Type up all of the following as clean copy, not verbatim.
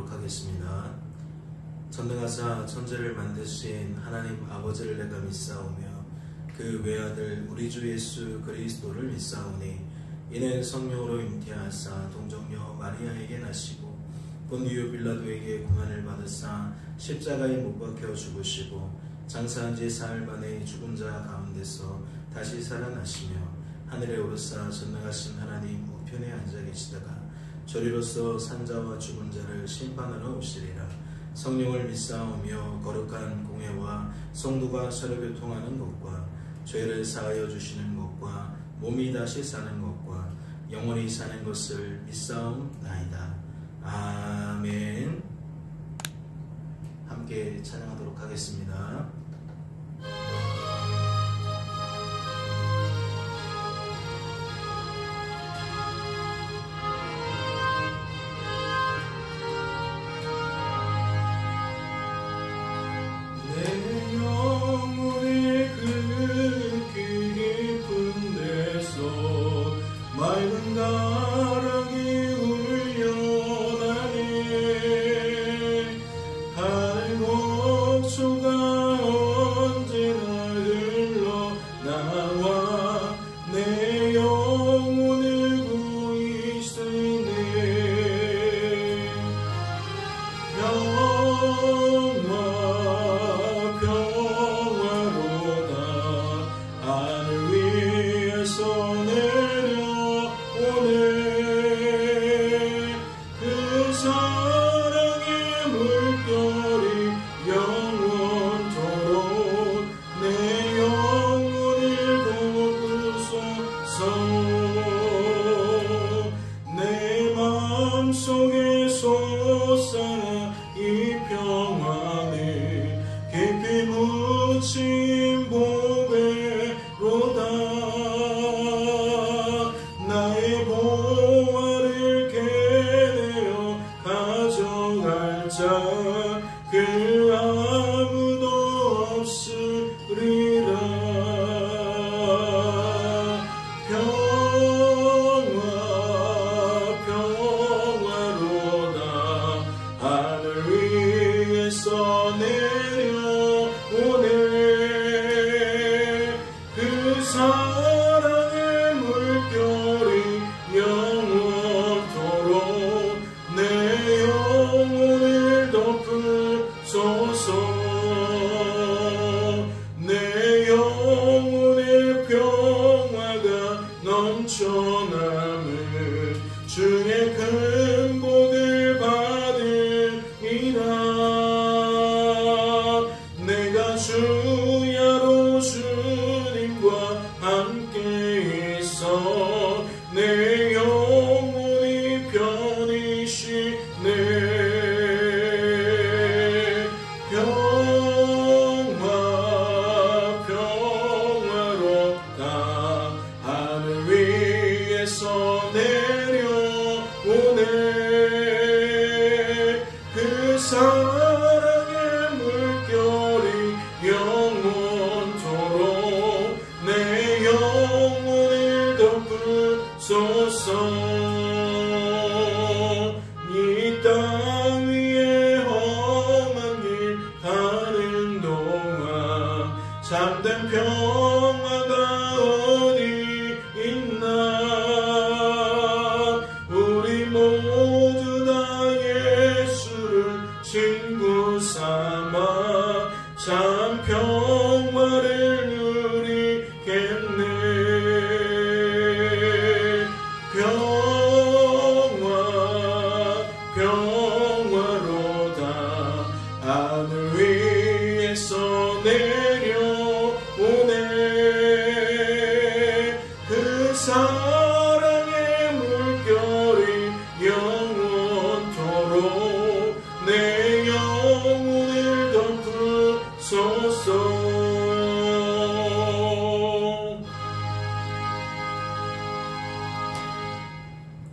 찬양하도록 하겠습니다. 전능하사 천지를 만드신 하나님 아버지를 내가 믿사오며 그 외아들 우리 주 예수 그리스도를 믿사오니 이는 성령으로 잉태하사 동정녀 마리아에게 나시고 본디오 빌라도에게 고난을 받으사 십자가에 못 박혀 죽으시고 장사한 지 사흘 만에 죽은 자 가운데서 다시 살아나시며 하늘에 오르사 전능하신 하나님 우편에 앉아 계시다가 저리로서 산자와 죽은 자를 심판하러 오시리라. 성령을 믿사오며 거룩한 공회와 성도가 서로 교통하는 것과 죄를 사하여 주시는 것과 몸이 다시 사는 것과 영원히 사는 것을 믿사옵나이다. 아멘. 함께 찬양하도록 하겠습니다.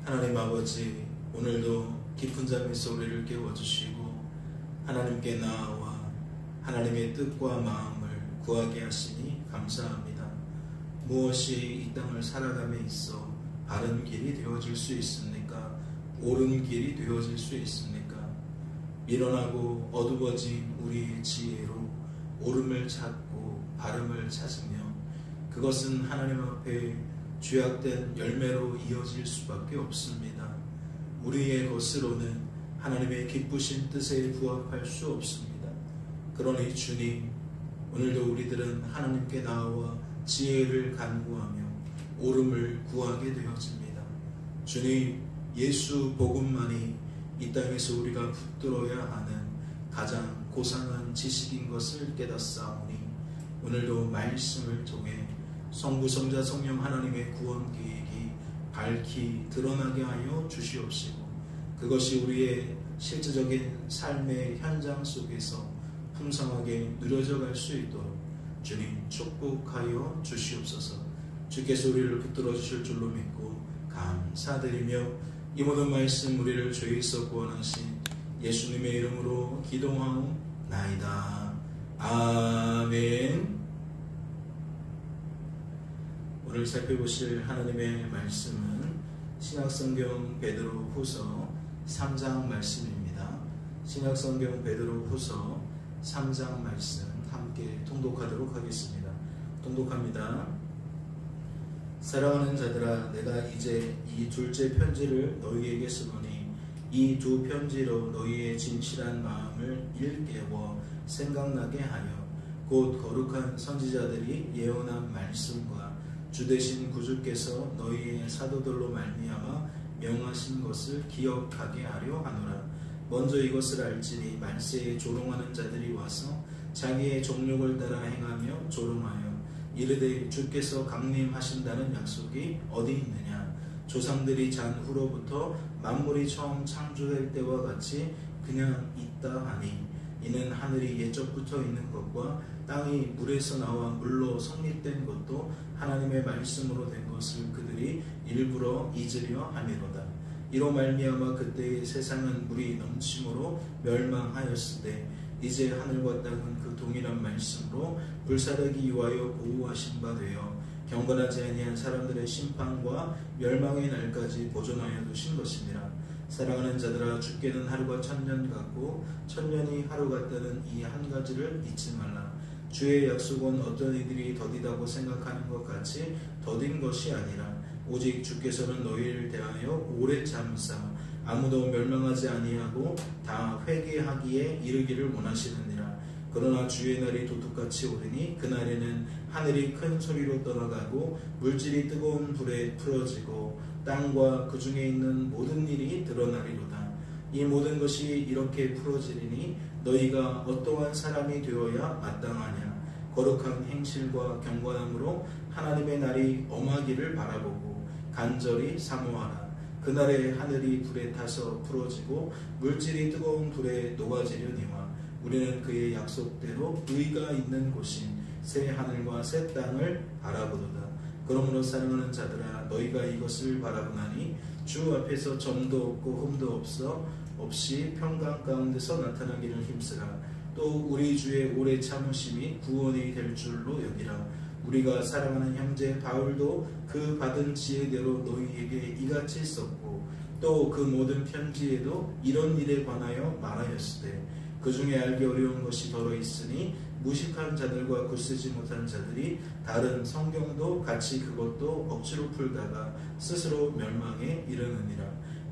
하나님 아버지, 오늘도 깊은 잠에서 우리를 깨워주시고 하나님께 나아와 하나님의 뜻과 마음을 구하게 하시니 감사합니다. 무엇이 이 땅을 살아감에 있어 바른 길이 되어질 수 있습니까? 옳은 길이 되어질 수 있습니까? 미련하고 어두워진 우리의 지혜로 옳음을 찾고 바름을 찾으며 그것은 하나님 앞에 죄악된 열매로 이어질 수밖에 없습니다. 우리의 것으로는 하나님의 기쁘신 뜻에 부합할 수 없습니다. 그러니 주님, 오늘도 우리들은 하나님께 나아와 지혜를 간구하며 옳음을 구하게 되어집니다. 주님, 예수 복음만이 이 땅에서 우리가 붙들어야 하는 가장 고상한 지식인 것을 깨닫사오니 오늘도 말씀을 통해 성부, 성자, 성령 하나님의 구원 계획이 밝히 드러나게 하여 주시옵시고 그것이 우리의 실제적인 삶의 현장 속에서 풍성하게 누려져 갈 수 있도록 주님 축복하여 주시옵소서. 주께서 우리를 붙들어 주실 줄로 믿고 감사드리며 이 모든 말씀 우리를 죄에서 구원하신 예수님의 이름으로 기도하옵나이다. 아멘. 오늘 살펴보실 하나님의 말씀은 신약성경 베드로후서 3장 말씀입니다. 신약성경 베드로후서 3장 말씀 함께 통독하도록 하겠습니다. 통독합니다. 사랑하는 자들아, 내가 이제 이 둘째 편지를 너희에게 쓰노니 이 두 편지로 너희의 진실한 마음을 일깨워 생각나게 하여 곧 거룩한 선지자들이 예언한 말씀과 주되신 구주께서 너희의 사도들로 말미암아 명하신 것을 기억하게 하려 하노라. 먼저 이것을 알지니 말세에 조롱하는 자들이 와서 자기의 정욕을 따라 행하며 조롱하여 이르되 주께서 강림하신다는 약속이 어디 있느냐. 조상들이 잔 후로부터 만물이 처음 창조될 때와 같이 그냥 있다 하니 이는 하늘이 예적부터 있는 것과 땅이 물에서 나와 물로 성립된 것도 하나님의 말씀으로 된 것을 그들이 일부러 잊으려 함이로다. 이로 말미암아 그때의 세상은 물이 넘침으로 멸망하였을 때 이제 하늘과 땅은 그 동일한 말씀으로 불사르기 위하여 보호하신 바 되어 경건하지 아니한 사람들의 심판과 멸망의 날까지 보존하여 두신 것이니라. 사랑하는 자들아, 주께는 하루가 천년 같고 천년이 하루 같다는 이 한 가지를 잊지 말라. 주의 약속은 어떤 이들이 더디다고 생각하는 것 같이 더딘 것이 아니라 오직 주께서는 너희를 대하여 오래 참으사 아무도 멸망하지 아니하고 다 회개하기에 이르기를 원하시느니라. 그러나 주의 날이 도둑같이 오르니 그날에는 하늘이 큰 소리로 떠나가고 물질이 뜨거운 불에 풀어지고 땅과 그 중에 있는 모든 일이 드러나리로다. 이 모든 것이 이렇게 풀어지리니 너희가 어떠한 사람이 되어야 마땅하냐. 거룩한 행실과 경건함으로 하나님의 날이 엄하기를 바라보고 간절히 사모하라. 그날에 하늘이 불에 타서 풀어지고 물질이 뜨거운 불에 녹아지려니와 우리는 그의 약속대로 의가 있는 곳인 새 하늘과 새 땅을 바라보도다. 그러므로 사랑하는 자들아, 너희가 이것을 바라보나니 주 앞에서 점도 없고 흠도 없이 평강 가운데서 나타나기를 힘쓰라. 또 우리 주의 오래 참으심이 구원이 될 줄로 여기라. 우리가 사랑하는 형제 바울도 그 받은 지혜대로 너희에게 이같이 썼고 또 그 모든 편지에도 이런 일에 관하여 말하였을 때 그 중에 알기 어려운 것이 더러 있으니 무식한 자들과 굳세지 못한 자들이 다른 성경도 같이 그것도 억지로 풀다가 스스로 멸망에 이르느니라.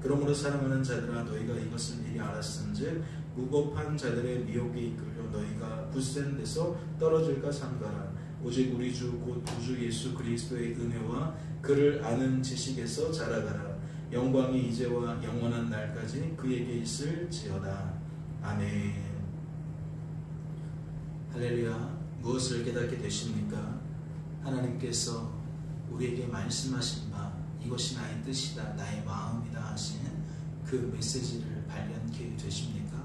그러므로 사랑하는 자들아, 너희가 이것을 미리 알았은즉 무법한 자들의 미혹에 이끌려 너희가 굳센 데서 떨어질까 삼가라. 오직 우리 주 곧 구주 예수 그리스도의 은혜와 그를 아는 지식에서 자라가라. 영광이 이제와 영원한 날까지 그에게 있을지어다. 아멘. 할렐루야. 무엇을 깨닫게 되십니까? 하나님께서 우리에게 말씀하신 바 이것이 나의 뜻이다, 나의 마음이다 하신 그 메시지를 발견케 되십니까?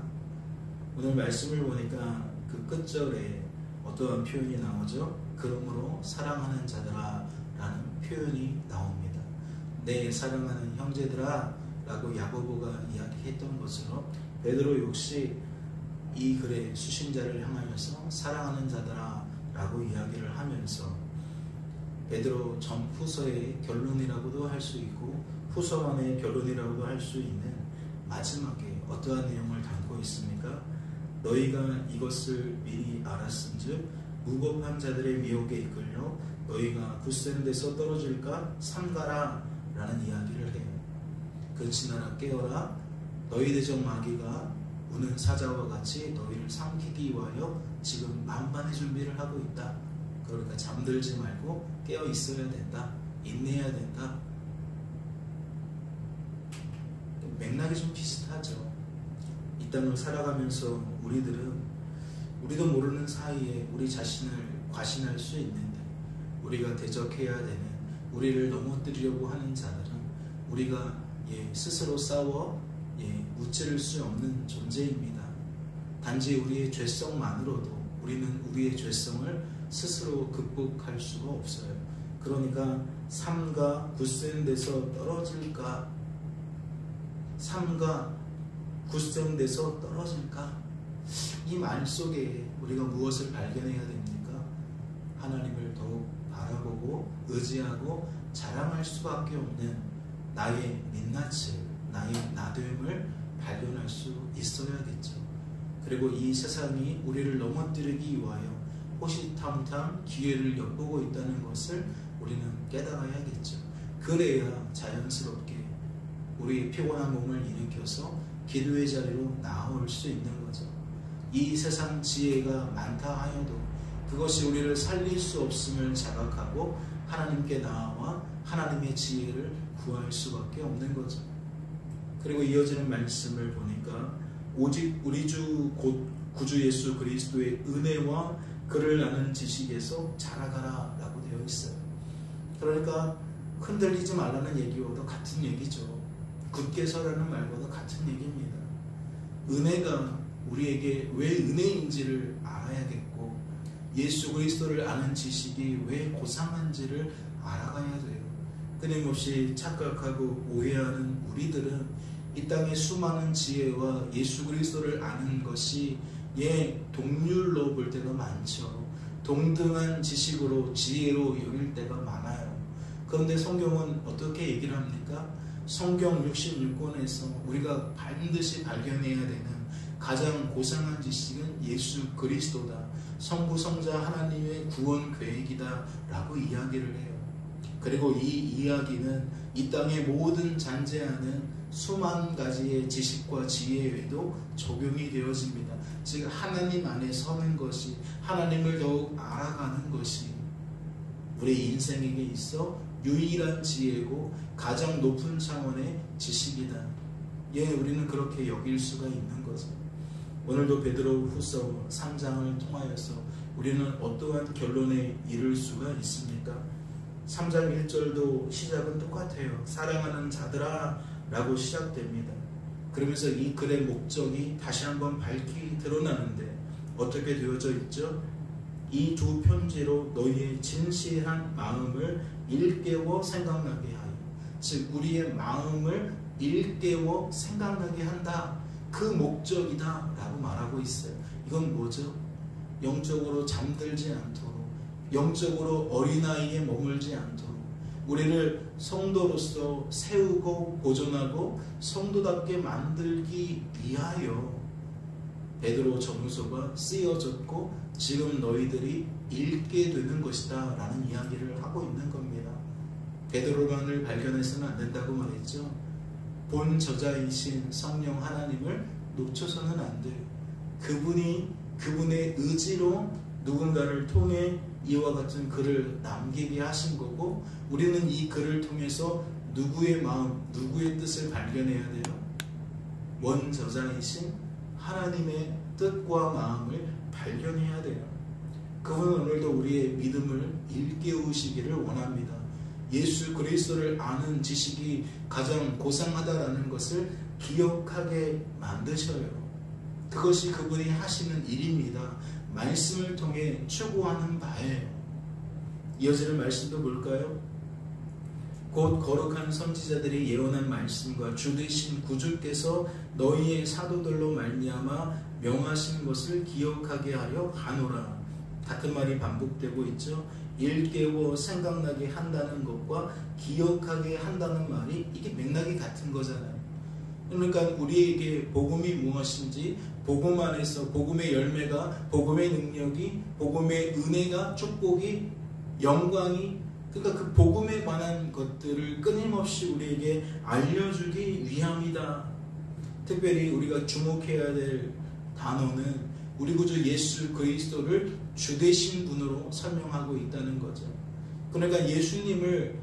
오늘 말씀을 보니까 그 끝절에 어떠한 표현이 나오죠? 그러므로 사랑하는 자들아 라는 표현이 나옵니다. 내 사랑하는 형제들아 라고 야고보가 이야기했던 것으로 베드로 역시 이 글의 수신자를 향하여서 사랑하는 자들아 라고 이야기를 하면서 베드로 전 후서의 결론이라고도 할 수 있고 후서만의 결론이라고도 할 수 있는 마지막에 어떠한 내용을 담고 있습니까? 너희가 이것을 미리 알았은즉 무법한 자들의 미혹에 이끌려 너희가 굳센 데서 떨어질까 삼가라 라는 이야기를 해요. 그 지나라 깨어라. 너희 대적 마귀가 우는 사자와 같이 너희를 삼키기 위하여 지금 만반의 준비를 하고 있다. 그러니까 잠들지 말고 깨어 있어야 된다. 인내해야 된다. 맥락이 좀 비슷하죠. 이 땅을 살아가면서 우리도 모르는 사이에 우리 자신을 과신할 수 있는데, 우리가 대적해야 되는, 우리를 넘어뜨리려고 하는 자들은 우리가 스스로 싸워 무찌를 수 없는 존재입니다. 단지 우리의 죄성만으로도 우리는 우리의 죄성을 스스로 극복할 수가 없어요. 그러니까 삼가 굳센 데서 떨어질까, 삼가 굳센 데서 떨어질까, 이 말 속에 우리가 무엇을 발견해야 됩니까? 하나님을 더욱 바라보고 의지하고 자랑할 수밖에 없는 나의 민낯을, 나의 나됨을 발견할 수 있어야겠죠. 그리고 이 세상이 우리를 넘어뜨리기 위하여 호시탐탐 기회를 엿보고 있다는 것을 우리는 깨달아야겠죠. 그래야 자연스럽게 우리의 피곤한 몸을 일으켜서 기도의 자리로 나아올 수 있는 거죠. 이 세상 지혜가 많다 하여도 그것이 우리를 살릴 수 없음을 자각하고 하나님께 나아와 하나님의 지혜를 구할 수밖에 없는 거죠. 그리고 이어지는 말씀을 보니까 오직 우리 주 곧 구주 예수 그리스도의 은혜와 그를 아는 지식에서 자라가라 라고 되어 있어요. 그러니까 흔들리지 말라는 얘기와도 같은 얘기죠. 굳게 서라는 말과도 같은 얘기입니다. 은혜가 우리에게 왜 은혜인지를 알아야겠고, 예수 그리스도를 아는 지식이 왜 고상한지를 알아가야 돼요. 끊임없이 착각하고 오해하는 우리들은 이 땅의 수많은 지혜와 예수 그리스도를 아는 것이 동률로 볼 때가 많죠. 동등한 지식으로 지혜로 여길 때가 많아요. 그런데 성경은 어떻게 얘기를 합니까? 성경 66권에서 우리가 반드시 발견해야 되는 가장 고상한 지식은 예수 그리스도다, 성부성자 하나님의 구원 계획이다 라고 이야기를 해요. 그리고 이 이야기는 이 땅의 모든 잔재하는 수만 가지의 지식과 지혜에도 적용이 되어집니다. 즉 하나님 안에 서는 것이, 하나님을 더욱 알아가는 것이 우리 인생에게 있어 유일한 지혜고 가장 높은 차원의 지식이다. 우리는 그렇게 여길 수가 있는 거죠. 오늘도 베드로 후서 3장을 통하여서 우리는 어떠한 결론에 이를 수가 있습니까? 3장 1절도 시작은 똑같아요. 사랑하는 자들아 라고 시작됩니다. 그러면서 이 글의 목적이 다시 한번 밝히 드러나는데 어떻게 되어져 있죠? 이 두 편지로 너희의 진실한 마음을 일깨워 생각나게 하여, 즉 우리의 마음을 일깨워 생각나게 한다, 그 목적이다 라고 말하고 있어요. 이건 뭐죠? 영적으로 잠들지 않도록, 영적으로 어린아이에 머물지 않도록 우리를 성도로서 세우고 보존하고 성도답게 만들기 위하여 베드로 전후서가 쓰여졌고 지금 너희들이 읽게 되는 것이다 라는 이야기를 하고 있는 겁니다. 베드로만을 발견해서는 안 된다고 말했죠. 본 저자이신 성령 하나님을 놓쳐서는 안 돼요. 그분의 의지로 누군가를 통해 이와 같은 글을 남기게 하신 거고, 우리는 이 글을 통해서 누구의 마음, 누구의 뜻을 발견해야 돼요? 원 저자이신 하나님의 뜻과 마음을 발견해야 돼요. 그분은 오늘도 우리의 믿음을 일깨우시기를 원합니다. 예수 그리스도를 아는 지식이 가장 고상하다라는 것을 기억하게 만드셔요. 그것이 그분이 하시는 일입니다. 말씀을 통해 추구하는 바예요. 이어지는 말씀도 볼까요? 곧 거룩한 선지자들이 예언한 말씀과 주 되신 구주께서 너희의 사도들로 말미암아 명하신 것을 기억하게 하려 하노라. 같은 말이 반복되고 있죠. 일깨워 생각나게 한다는 것과 기억하게 한다는 말이 이게 맥락이 같은 거잖아요. 그러니까 우리에게 복음이 무엇인지, 복음 안에서 복음의 열매가, 복음의 능력이, 복음의 은혜가, 축복이, 영광이, 그러니까 그 복음에 관한 것들을 끊임없이 우리에게 알려주기 위함이다. 특별히 우리가 주목해야 될 단어는 우리 구주 예수 그리스도를 주 되신 분으로 설명하고 있다는 거죠. 그러니까 예수님을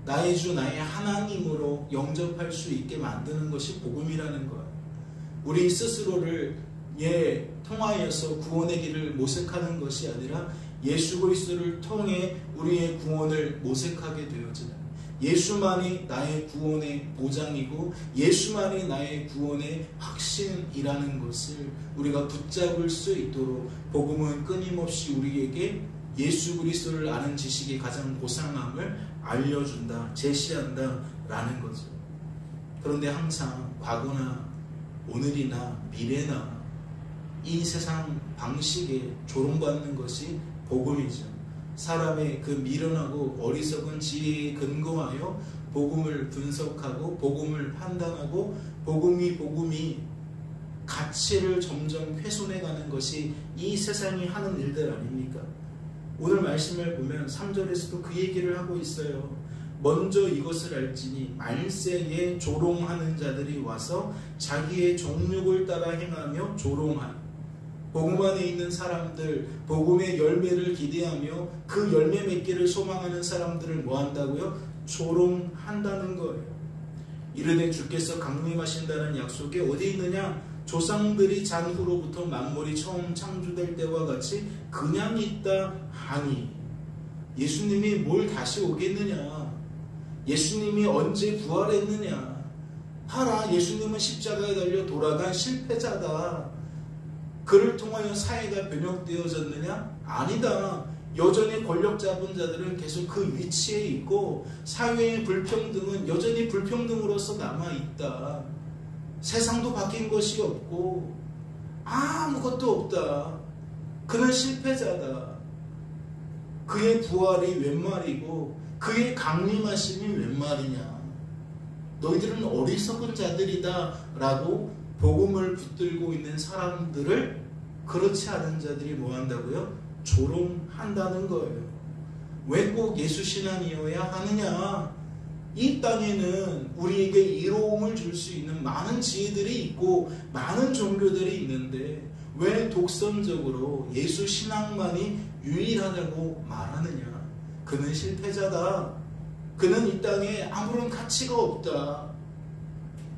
나의 주, 나의 하나님으로 영접할 수 있게 만드는 것이 복음이라는 거예요. 우리 스스로를 통하여서 구원의 길을 모색하는 것이 아니라 예수 그리스도를 통해 우리의 구원을 모색하게 되어지는, 예수만이 나의 구원의 보장이고 예수만이 나의 구원의 확신이라는 것을 우리가 붙잡을 수 있도록 복음은 끊임없이 우리에게 예수 그리스도를 아는 지식이 가장 고상함을 알려준다, 제시한다 라는 거죠. 그런데 항상 과거나 오늘이나 미래나 이 세상 방식에 조롱받는 것이 복음이죠. 사람의 그 미련하고 어리석은 지혜에 근거하여 복음을 분석하고 복음을 판단하고 복음이 가치를 점점 훼손해가는 것이 이 세상이 하는 일들 아닙니까? 오늘 말씀을 보면 3절에서도 그 얘기를 하고 있어요. 먼저 이것을 알지니 말세에 조롱하는 자들이 와서 자기의 정욕을 따라 행하며 조롱한, 복음 안에 있는 사람들, 복음의 열매를 기대하며 그 열매 맺기를 소망하는 사람들을 뭐 한다고요? 조롱한다는 거예요. 이르되 주께서 강림하신다는 약속이 어디 있느냐? 조상들이 잔후로부터 만물이 처음 창조될 때와 같이 그냥 있다 하니. 예수님이 뭘 다시 오겠느냐? 예수님이 언제 부활했느냐? 하라, 예수님은 십자가에 달려 돌아간 실패자다. 그를 통하여 사회가 변혁되어졌느냐? 아니다. 여전히 권력 잡은 자들은 계속 그 위치에 있고 사회의 불평등은 여전히 불평등으로서 남아있다. 세상도 바뀐 것이 없고 아무것도 없다. 그는 실패자다. 그의 부활이 웬 말이고 그의 강림하심이 웬 말이냐. 너희들은 어리석은 자들이다 라고 복음을 붙들고 있는 사람들을 그렇지 않은 자들이 뭐 한다고요? 조롱한다는 거예요. 왜 꼭 예수 신앙이어야 하느냐? 이 땅에는 우리에게 이로움을 줄 수 있는 많은 지혜들이 있고 많은 종교들이 있는데 왜 독선적으로 예수 신앙만이 유일하다고 말하느냐? 그는 실패자다. 그는 이 땅에 아무런 가치가 없다.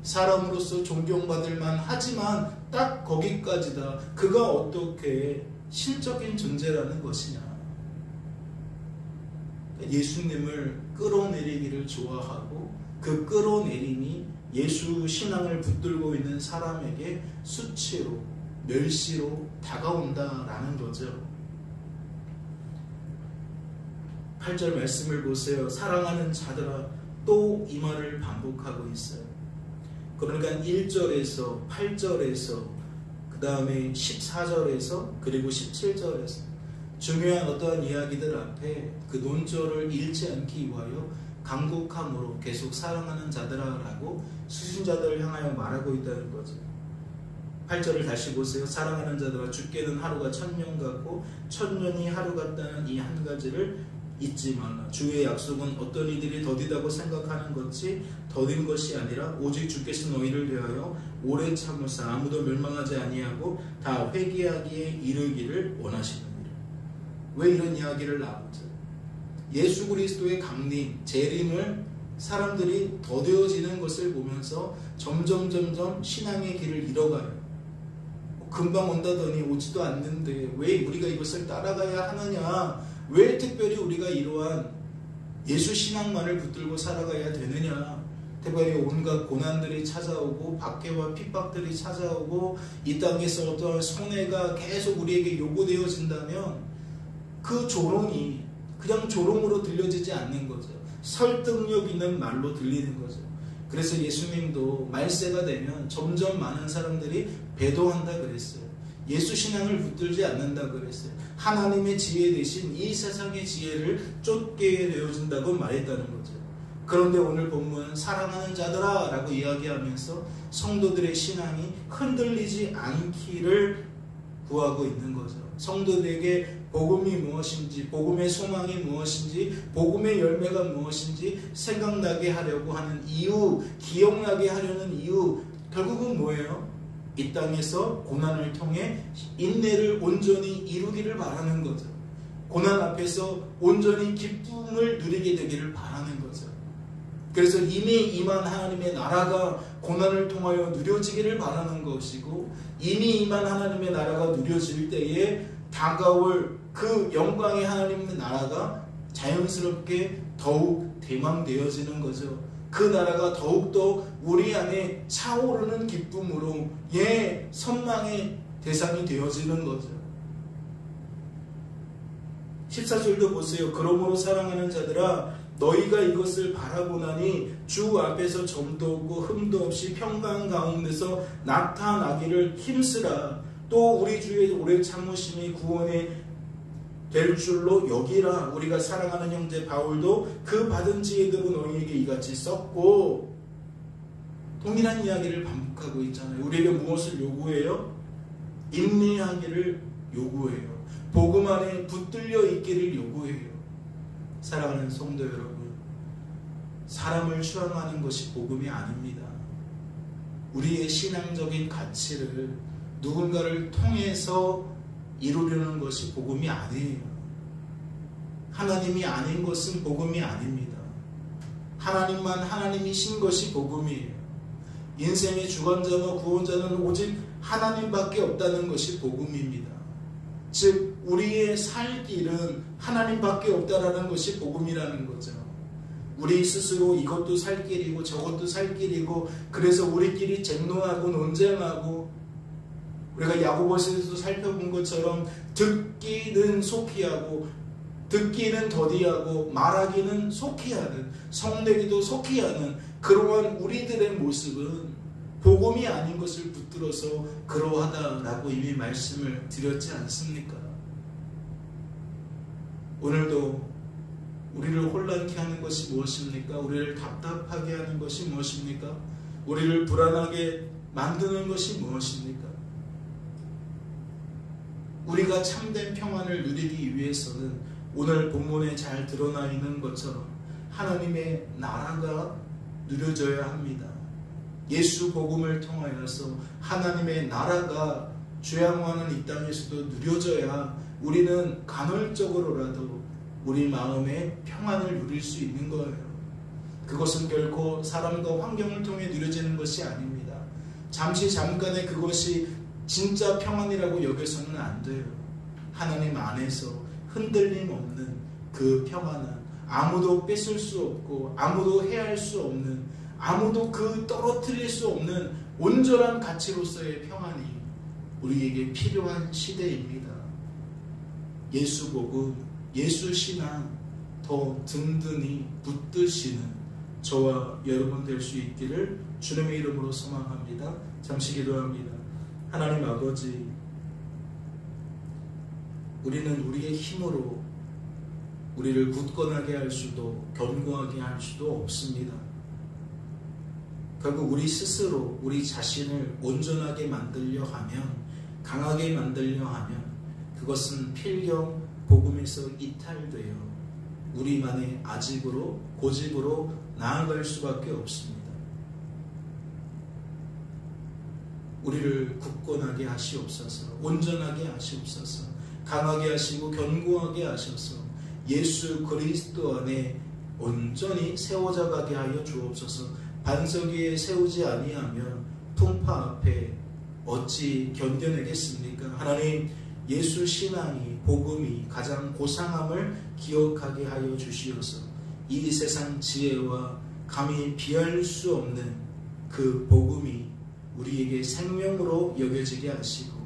사람으로서 존경받을 만하지만 딱 거기까지다. 그가 어떻게 신적인 존재라는 것이냐. 예수님을 끌어내리기를 좋아하고 그 끌어내림이 예수 신앙을 붙들고 있는 사람에게 수치로, 멸시로 다가온다라는 거죠. 8절 말씀을 보세요. 사랑하는 자들아, 또 이 말을 반복하고 있어요. 그러니까 1절에서 8절에서 그 다음에 14절에서 그리고 17절에서 중요한 어떠한 이야기들 앞에 그 논조를 잃지 않기 위하여 간곡함으로 계속 사랑하는 자들아라고 수신자들을 향하여 말하고 있다는 거죠. 8절을 다시 보세요. 사랑하는 자들아, 주께는 하루가 1000년 같고 1000년이 하루 같다는 이 한 가지를 잊지 말라. 주의 약속은 어떤 이들이 더디다고 생각하는 것이 더딘 것이 아니라 오직 주께서 너희를 위하여 오래 참으사 아무도 멸망하지 아니하고 다 회개하기에 이르기를 원하시느니라. 왜 이런 이야기를 나오죠? 예수 그리스도의 강림, 재림을 사람들이 더뎌지는 것을 보면서 점점 신앙의 길을 잃어가요. 금방 온다더니 오지도 않는데 왜 우리가 이것을 따라가야 하느냐? 왜 특별히 우리가 이러한 예수 신앙만을 붙들고 살아가야 되느냐? 특별히 온갖 고난들이 찾아오고 박해와 핍박들이 찾아오고 이 땅에서 어떠한 손해가 계속 우리에게 요구되어진다면 그 조롱이 그냥 조롱으로 들려지지 않는 거죠. 설득력 있는 말로 들리는 거죠. 그래서 예수님도 말세가 되면 점점 많은 사람들이 배도한다 그랬어요. 예수 신앙을 붙들지 않는다 그랬어요. 하나님의 지혜 대신 이 세상의 지혜를 쫓게 되어진다고 말했다는 거죠. 그런데 오늘 본문은 사랑하는 자들아 라고 이야기하면서 성도들의 신앙이 흔들리지 않기를 구하고 있는 거죠. 성도들에게 복음이 무엇인지, 복음의 소망이 무엇인지, 복음의 열매가 무엇인지 생각나게 하려고 하는 이유, 기억나게 하려는 이유, 결국은 뭐예요? 이 땅에서 고난을 통해 인내를 온전히 이루기를 바라는 거죠. 고난 앞에서 온전히 기쁨을 누리게 되기를 바라는 거죠. 그래서 이미 임한 하나님의 나라가 고난을 통하여 누려지기를 바라는 것이고, 이미 임한 하나님의 나라가 누려질 때에 다가올 그 영광의 하나님의 나라가 자연스럽게 더욱 대망되어지는 거죠. 그 나라가 더욱더 우리 안에 차오르는 기쁨으로 선망의 대상이 되어지는 거죠. 14절도 보세요. 그러므로 사랑하는 자들아, 너희가 이것을 바라보나니 주 앞에서 점도 없고 흠도 없이 평강 가운데서 나타나기를 힘쓰라. 또 우리 주의 오래 참으심이 구원에 될 줄로 여기라. 우리가 사랑하는 형제 바울도 그 받은 지혜대로 너희에게 이같이 썼고, 동일한 이야기를 반복하고 있잖아요. 우리에게 무엇을 요구해요? 인내하기를 요구해요. 복음 안에 붙들려 있기를 요구해요. 사랑하는 성도 여러분, 사람을 추앙하는 것이 복음이 아닙니다. 우리의 신앙적인 가치를 누군가를 통해서 이루려는 것이 복음이 아니에요. 하나님이 아닌 것은 복음이 아닙니다. 하나님만 하나님이신 것이 복음이에요. 인생의 주관자와 구원자는 오직 하나님밖에 없다는 것이 복음입니다. 즉 우리의 살 길은 하나님밖에 없다라는 것이 복음이라는 거죠. 우리 스스로 이것도 살 길이고 저것도 살 길이고, 그래서 우리끼리 쟁론하고 논쟁하고, 우리가 야고보서에서도 살펴본 것처럼 듣기는 속히 하고 듣기는 더디하고 말하기는 속히 하는, 성내기도 속히 하는 그러한 우리들의 모습은 복음이 아닌 것을 붙들어서 그러하다라고 이미 말씀을 드렸지 않습니까? 오늘도 우리를 혼란케 하는 것이 무엇입니까? 우리를 답답하게 하는 것이 무엇입니까? 우리를 불안하게 만드는 것이 무엇입니까? 우리가 참된 평안을 누리기 위해서는 오늘 본문에 잘 드러나 있는 것처럼 하나님의 나라가 누려져야 합니다. 예수 복음을 통하여서 하나님의 나라가 죄악하는 이 땅에서도 누려져야 우리는 간헐적으로라도 우리 마음의 평안을 누릴 수 있는 거예요. 그것은 결코 사람과 환경을 통해 누려지는 것이 아닙니다. 잠시 잠깐의 그것이 진짜 평안이라고 여겨서는 안 돼요. 하나님 안에서 흔들림 없는 그 평안한, 아무도 뺏을 수 없고 아무도 해할 수 없는, 아무도 그 떨어뜨릴 수 없는 온전한 가치로서의 평안이 우리에게 필요한 시대입니다. 예수 복음, 예수 신앙 더 든든히 붙드시는 저와 여러분 될 수 있기를 주님의 이름으로 소망합니다. 잠시 기도합니다. 하나님 아버지, 우리는 우리의 힘으로 우리를 굳건하게 할 수도 견고하게 할 수도 없습니다. 결국 우리 스스로 우리 자신을 온전하게 만들려 하면, 강하게 만들려 하면 그것은 필경 복음에서 이탈되어 우리만의 아집으로, 고집으로 나아갈 수밖에 없습니다. 우리를 굳건하게 하시옵소서, 온전하게 하시옵소서, 강하게 하시고 견고하게 하셔서 예수 그리스도 안에 온전히 세워져 가게 하여 주옵소서. 반석 위에 세우지 아니하면 풍파 앞에 어찌 견뎌내겠습니까? 하나님, 예수 신앙이, 복음이 가장 고상함을 기억하게 하여 주시어서 이 세상 지혜와 감히 비할 수 없는 그 복음이 우리에게 생명으로 여겨지게 하시고,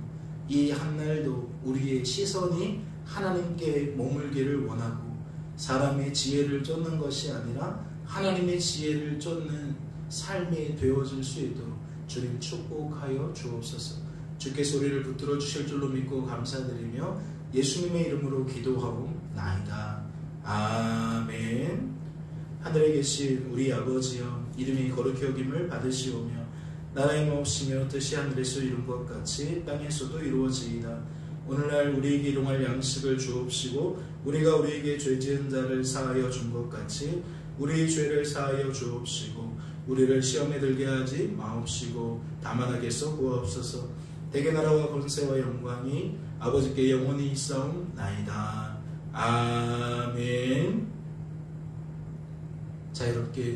이 한날도 우리의 시선이 하나님께 머물기를 원하고 사람의 지혜를 쫓는 것이 아니라 하나님의 지혜를 쫓는 삶이 되어질 수 있도록 주님 축복하여 주옵소서. 주께서 우리를 붙들어 주실 줄로 믿고 감사드리며 예수님의 이름으로 기도하옵나이다. 아멘. 하늘에 계신 우리 아버지여, 이름이 거룩히 여김을 받으시오며 나라의 마옵시며 뜻이 하늘에서 이룬 것 같이 땅에서도 이루어지이다. 오늘날 우리에게 일용할 양식을 주옵시고 우리가 우리에게 죄 지은 자를 사하여 준 것 같이 우리의 죄를 사하여 주옵시고 우리를 시험에 들게 하지 마옵시고 다만 악에서 구하옵소서. 대개 나라와 권세와 영광이 아버지께 영원히 있사옵나이다. 아멘. 자유롭게